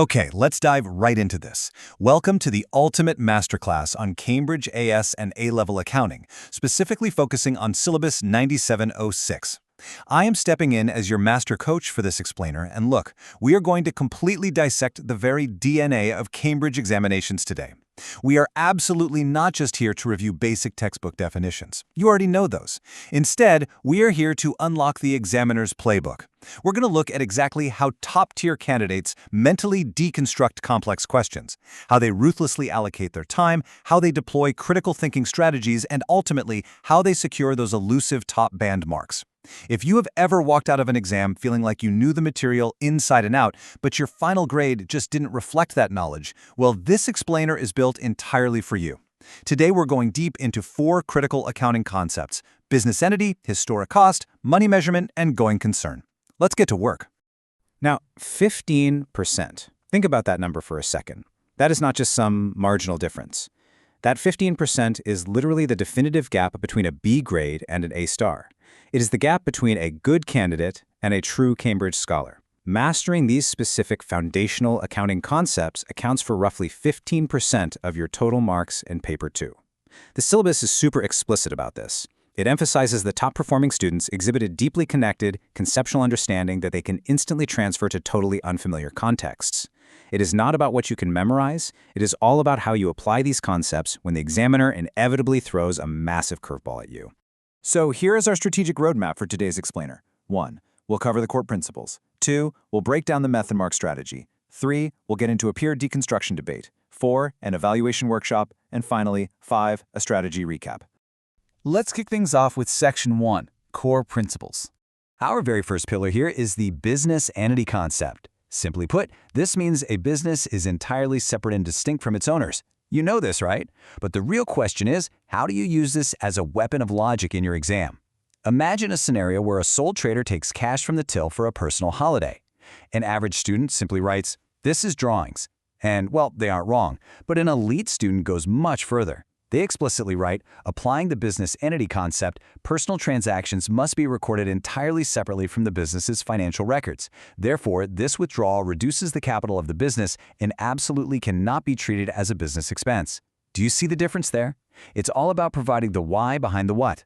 Okay, let's dive right into this. Welcome to the ultimate masterclass on Cambridge AS and A-level accounting, specifically focusing on Syllabus 9706. I am stepping in as your master coach for this explainer, and look, we are going to completely dissect the very DNA of Cambridge examinations today. We are absolutely not just here to review basic textbook definitions. You already know those. Instead, we are here to unlock the examiner's playbook. We're going to look at exactly how top-tier candidates mentally deconstruct complex questions, how they ruthlessly allocate their time, how they deploy critical thinking strategies, and ultimately, how they secure those elusive top-band marks. If you have ever walked out of an exam feeling like you knew the material inside and out, but your final grade just didn't reflect that knowledge, well, this explainer is built entirely for you. Today, we're going deep into 4 critical accounting concepts: business entity, historic cost, money measurement, and going concern. Let's get to work. Now, 15%. Think about that number for a second. That is not just some marginal difference. That 15% is literally the definitive gap between a B grade and an A star. It is the gap between a good candidate and a true Cambridge scholar. Mastering these specific foundational accounting concepts accounts for roughly 15% of your total marks in Paper 2. The syllabus is super explicit about this. It emphasizes that top-performing students exhibited deeply connected, conceptual understanding that they can instantly transfer to totally unfamiliar contexts. It is not about what you can memorize. It is all about how you apply these concepts when the examiner inevitably throws a massive curveball at you. So here is our strategic roadmap for today's explainer. 1. We'll cover the core principles. 2. We'll break down the method mark strategy. 3. We'll get into a peer deconstruction debate. 4. An evaluation workshop. And finally, 5. A strategy recap. Let's kick things off with Section 1, Core Principles. Our very first pillar here is the business entity concept. Simply put, this means a business is entirely separate and distinct from its owners. You know this, right? But the real question is, how do you use this as a weapon of logic in your exam? Imagine a scenario where a sole trader takes cash from the till for a personal holiday. An average student simply writes, "This is drawings." And, well, they aren't wrong, but an elite student goes much further. They explicitly write, applying the business entity concept, personal transactions must be recorded entirely separately from the business's financial records. Therefore, this withdrawal reduces the capital of the business and absolutely cannot be treated as a business expense. Do you see the difference there? It's all about providing the why behind the what.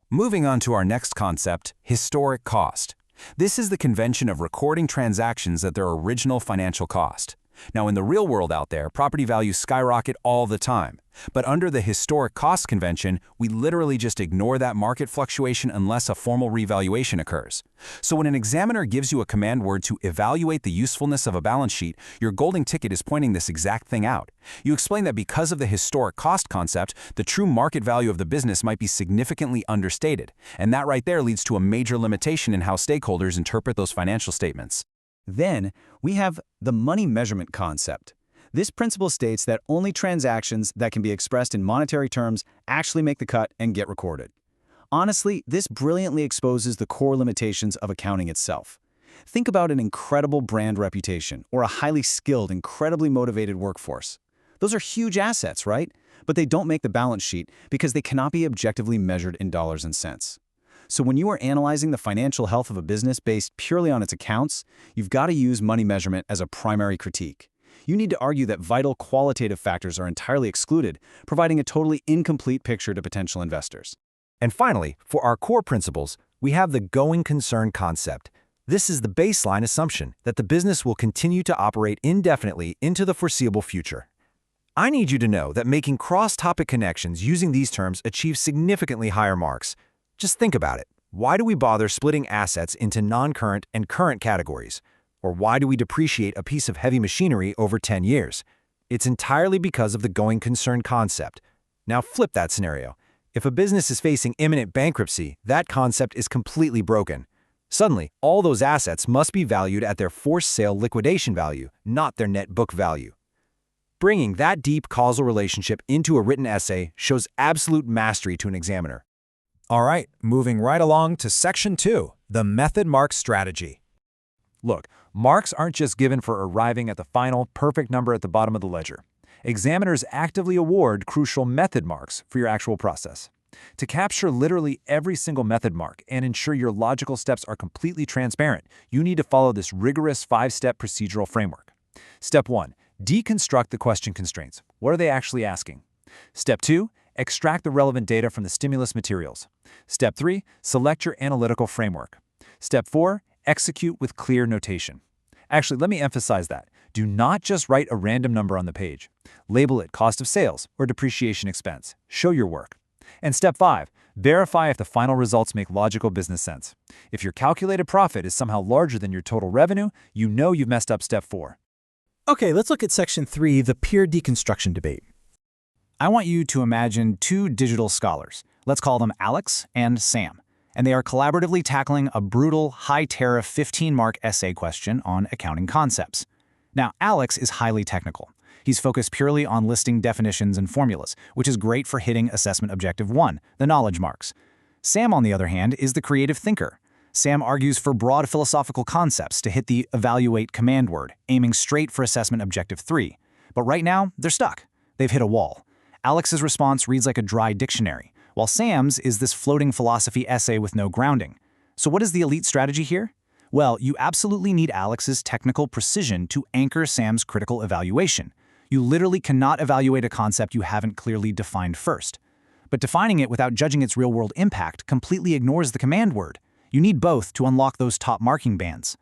Moving on to our next concept, historic cost. This is the convention of recording transactions at their original financial cost. Now, in the real world out there, property values skyrocket all the time. But under the historic cost convention, we literally just ignore that market fluctuation unless a formal revaluation occurs. So when an examiner gives you a command word to evaluate the usefulness of a balance sheet, your golden ticket is pointing this exact thing out. You explain that because of the historic cost concept, the true market value of the business might be significantly understated. And that right there leads to a major limitation in how stakeholders interpret those financial statements. Then, we have the money measurement concept. This principle states that only transactions that can be expressed in monetary terms actually make the cut and get recorded. Honestly, this brilliantly exposes the core limitations of accounting itself. Think about an incredible brand reputation or a highly skilled, incredibly motivated workforce. Those are huge assets, right? But they don't make the balance sheet because they cannot be objectively measured in dollars and cents. So when you are analyzing the financial health of a business based purely on its accounts, you've got to use money measurement as a primary critique. You need to argue that vital qualitative factors are entirely excluded, providing a totally incomplete picture to potential investors. And finally, for our core principles, we have the going concern concept. This is the baseline assumption that the business will continue to operate indefinitely into the foreseeable future. I need you to know that making cross-topic connections using these terms achieves significantly higher marks. Just think about it. Why do we bother splitting assets into non-current and current categories? Or why do we depreciate a piece of heavy machinery over 10 years? It's entirely because of the going concern concept. Now flip that scenario. If a business is facing imminent bankruptcy, that concept is completely broken. Suddenly, all those assets must be valued at their forced sale liquidation value, not their net book value. Bringing that deep causal relationship into a written essay shows absolute mastery to an examiner. All right, moving right along to Section 2, the method mark strategy. Look, marks aren't just given for arriving at the final, perfect number at the bottom of the ledger. Examiners actively award crucial method marks for your actual process. To capture literally every single method mark and ensure your logical steps are completely transparent, you need to follow this rigorous 5-step procedural framework. Step 1. Deconstruct the question constraints. What are they actually asking? Step 2. Extract the relevant data from the stimulus materials. Step 3. Select your analytical framework. Step 4. Execute with clear notation. Actually, let me emphasize that. Do not just write a random number on the page. Label it cost of sales or depreciation expense. Show your work. And step 5. Verify if the final results make logical business sense. If your calculated profit is somehow larger than your total revenue, you know you've messed up step 4. Okay, let's look at section 3, the peer deconstruction debate. I want you to imagine two digital scholars. Let's call them Alex and Sam. And they are collaboratively tackling a brutal, high-tariff 15-mark essay question on accounting concepts. Now, Alex is highly technical. He's focused purely on listing definitions and formulas, which is great for hitting assessment objective 1, the knowledge marks. Sam, on the other hand, is the creative thinker. Sam argues for broad philosophical concepts to hit the evaluate command word, aiming straight for assessment objective 3. But right now, they're stuck. They've hit a wall. Alex's response reads like a dry dictionary, while Sam's is this floating philosophy essay with no grounding. So what is the elite strategy here? Well, you absolutely need Alex's technical precision to anchor Sam's critical evaluation. You literally cannot evaluate a concept you haven't clearly defined first. But defining it without judging its real-world impact completely ignores the command word. You need both to unlock those top marking bands.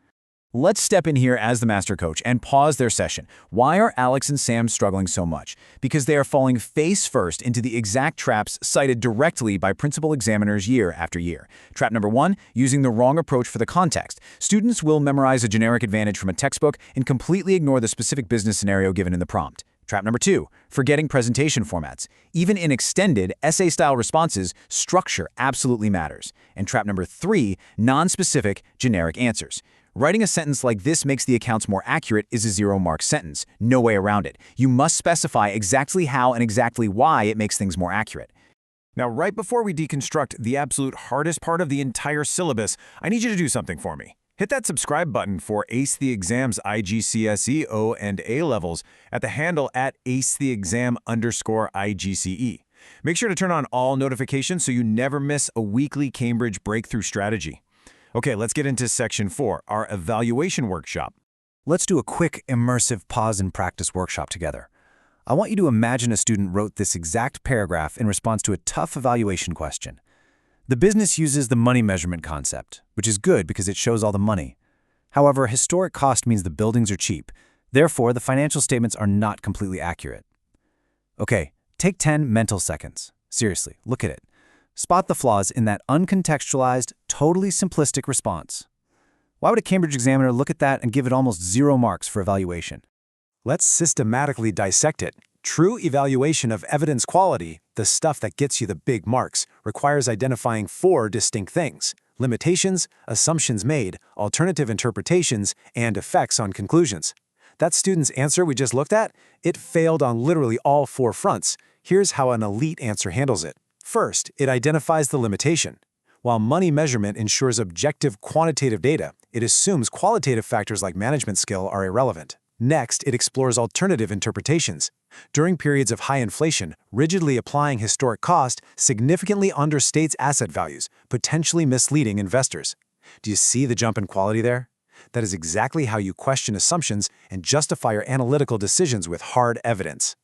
Let's step in here as the master coach and pause their session. Why are Alex and Sam struggling so much? Because they are falling face first into the exact traps cited directly by principal examiners year after year. Trap number 1, using the wrong approach for the context. Students will memorize a generic advantage from a textbook and completely ignore the specific business scenario given in the prompt. Trap number 2, forgetting presentation formats. Even in extended, essay-style responses, structure absolutely matters. And trap number 3, non-specific, generic answers. Writing a sentence like this makes the accounts more accurate is a 0-mark sentence. No way around it. You must specify exactly how and exactly why it makes things more accurate. Now, right before we deconstruct the absolute hardest part of the entire syllabus, I need you to do something for me. Hit that subscribe button for Ace the Exam's IGCSE O and A levels at the handle at acetheexam_IGCE. Make sure to turn on all notifications so you never miss a weekly Cambridge breakthrough strategy. Okay, let's get into section 4, our evaluation workshop. Let's do a quick, immersive pause and practice workshop together. I want you to imagine a student wrote this exact paragraph in response to a tough evaluation question. The business uses the money measurement concept, which is good because it shows all the money. However, historic cost means the buildings are cheap. Therefore, the financial statements are not completely accurate. Okay, take 10 mental seconds. Seriously, look at it. Spot the flaws in that uncontextualized, totally simplistic response. Why would a Cambridge examiner look at that and give it almost 0 marks for evaluation? Let's systematically dissect it. True evaluation of evidence quality, the stuff that gets you the big marks, requires identifying 4 distinct things: limitations, assumptions made, alternative interpretations, and effects on conclusions. That student's answer we just looked at, it failed on literally all 4 fronts. Here's how an elite answer handles it. First, it identifies the limitation. While money measurement ensures objective quantitative data, it assumes qualitative factors like management skill are irrelevant. Next, it explores alternative interpretations. During periods of high inflation, rigidly applying historic cost significantly understates asset values, potentially misleading investors. Do you see the jump in quality there? That is exactly how you question assumptions and justify your analytical decisions with hard evidence.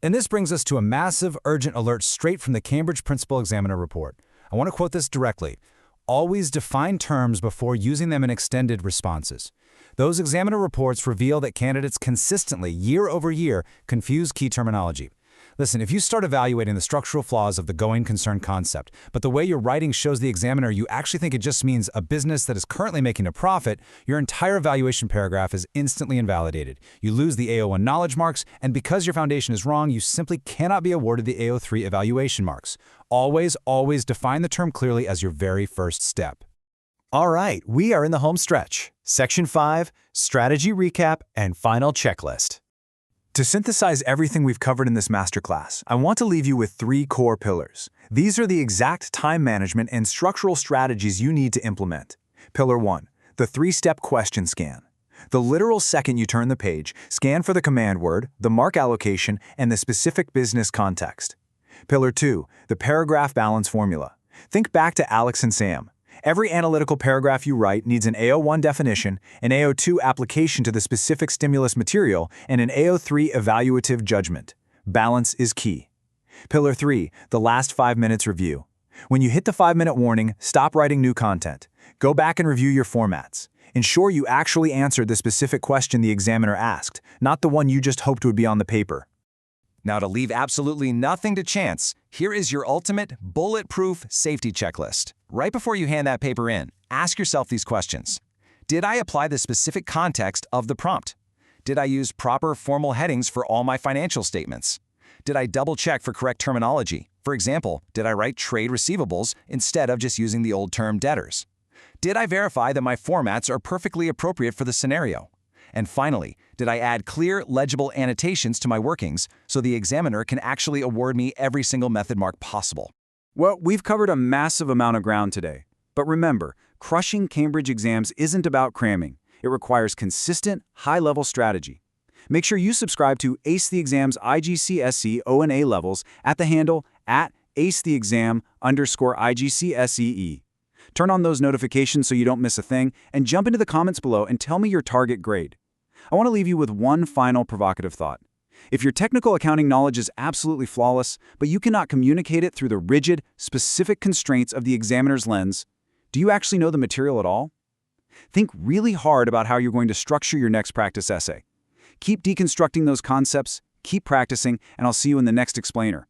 And this brings us to a massive, urgent alert straight from the Cambridge Principal Examiner report. I want to quote this directly. Always define terms before using them in extended responses. Those examiner reports reveal that candidates consistently, year over year, confuse key terminology. Listen, if you start evaluating the structural flaws of the going concern concept, but the way your writing shows the examiner you actually think it just means a business that is currently making a profit, your entire evaluation paragraph is instantly invalidated. You lose the AO1 knowledge marks, and because your foundation is wrong, you simply cannot be awarded the AO3 evaluation marks. Always, always define the term clearly as your very first step. All right, we are in the home stretch. Section 5, Strategy Recap and Final Checklist. To synthesize everything we've covered in this masterclass, I want to leave you with 3 core pillars. These are the exact time management and structural strategies you need to implement. Pillar 1, the 3-step question scan. The literal second you turn the page, scan for the command word, the mark allocation, and the specific business context. Pillar 2, the paragraph balance formula. Think back to Alex and Sam. Every analytical paragraph you write needs an AO1 definition, an AO2 application to the specific stimulus material, and an AO3 evaluative judgment. Balance is key. Pillar 3, the last 5 minutes review. When you hit the 5-minute warning, stop writing new content. Go back and review your formats. Ensure you actually answered the specific question the examiner asked, not the one you just hoped would be on the paper. Now, to leave absolutely nothing to chance, here is your ultimate bulletproof safety checklist. Right before you hand that paper in, ask yourself these questions. Did I apply the specific context of the prompt? Did I use proper formal headings for all my financial statements? Did I double-check for correct terminology? For example, did I write trade receivables instead of just using the old term debtors? Did I verify that my formats are perfectly appropriate for the scenario? And finally, did I add clear, legible annotations to my workings so the examiner can actually award me every single method mark possible? Well, we've covered a massive amount of ground today. But remember, crushing Cambridge exams isn't about cramming. It requires consistent, high-level strategy. Make sure you subscribe to Ace the Exam's IGCSE O&A levels at the handle @AceTheExam_IGCSEE. Turn on those notifications so you don't miss a thing, and jump into the comments below and tell me your target grade. I want to leave you with one final provocative thought. If your technical accounting knowledge is absolutely flawless, but you cannot communicate it through the rigid, specific constraints of the examiner's lens, do you actually know the material at all? Think really hard about how you're going to structure your next practice essay. Keep deconstructing those concepts, keep practicing, and I'll see you in the next explainer.